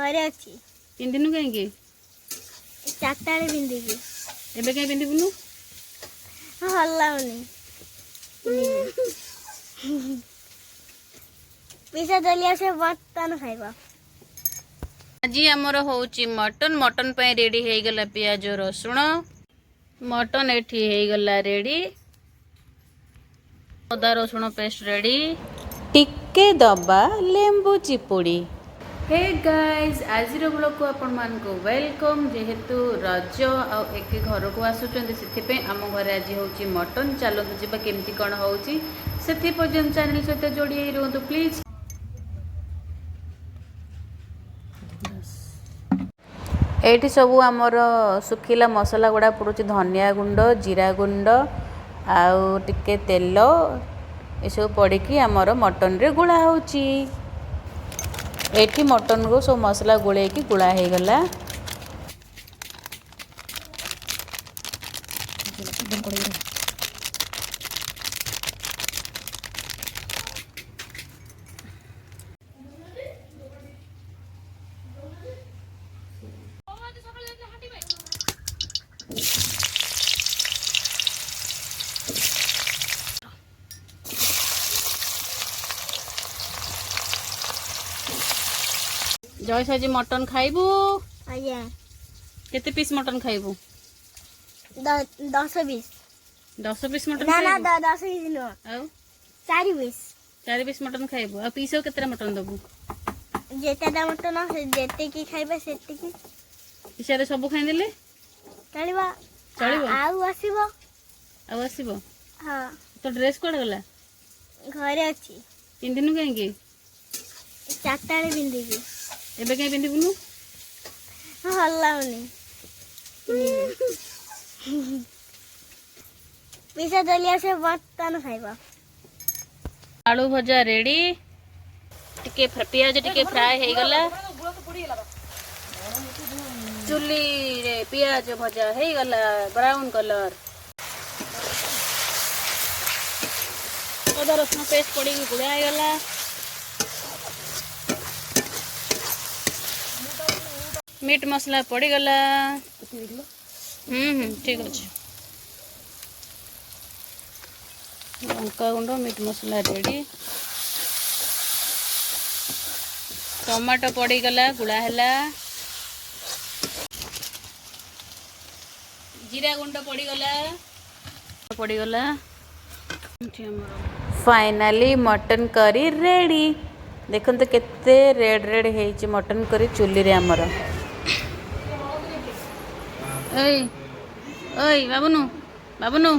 घरे अच्छी पिंधिनु कहीं चारटा पिंधिकी एबे कहीं पिंधिबुनु भल लगुनि पैसा चली आसे बर्तन खाइब आज आमर होची मटन मटन पे रेडी हो गला पियाज रसुण मटन एठी हो गला रेडी अदा रसुण पेस्ट रेडी टिके दबा लेंबू चिपुड़ी। हे गाइज आज ब्लॉग को आपण मान को वेलकम जेहेतु रज आ एक घर को आसुचंदी से आम घर आज होची मटन चलतु जीवा केमती कौन होची से पर्यंत चैनल सहित जोड़ी रुहतु प्लीज। एठी सब आमर सुखिला मसला गुड़ा पड़ुची धनिया गुंड जीरा गुंड आउ टिके तेल एसब पड़ी आमर मटन रे गुड़ा होची। एठी मटन को सब मसला गोले की गुड़ा हो गला। जय साजी मटन खाइबू आज्ञा केते पीस मटन खाइबू 10-20 10 पीस मटन ना खाइबू ना 10-20 नो आउ 4 पीस 4 पीस मटन खाइबू आ पीस केते मटन दबू जेटा मटन जेते की खाइबा सेते की इशारे सब खाइ देले चलिबा चलिबो आउ आसीबो हां तो ड्रेस कोड गला घरे अच्छी पिंधिनु कहीं चारटा पिंधिकी एबे कहीं पिंधिबुनु भल लगुनि पैसा चली आसे बर्तन खाइब आलू भजा रेडी टिके पियाज टिके फ्राई हो गला चुली रे पियाज भजा हो गला ब्राउन कलर अदा रसुण पेस्ट पड़ी गुड़ा हो गला मीट मसला पड़ी गला ठीक अच्छे लंका गुंड मीट मसला रेडी टमाटो पड़ी गला गुड़ा हैला जीरा गुंड पड़ी गला फाइनली मटन करी रेडी देखो तो केते रेड रेड है मटन करी चुली रे आमर ओय ओय बाबुनु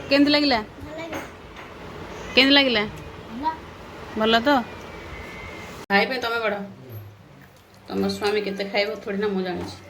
केंद लागिला भल तो खाइबे तमे बड़ तुम स्वामी केते खाइबो थोड़ी ना मु जानी।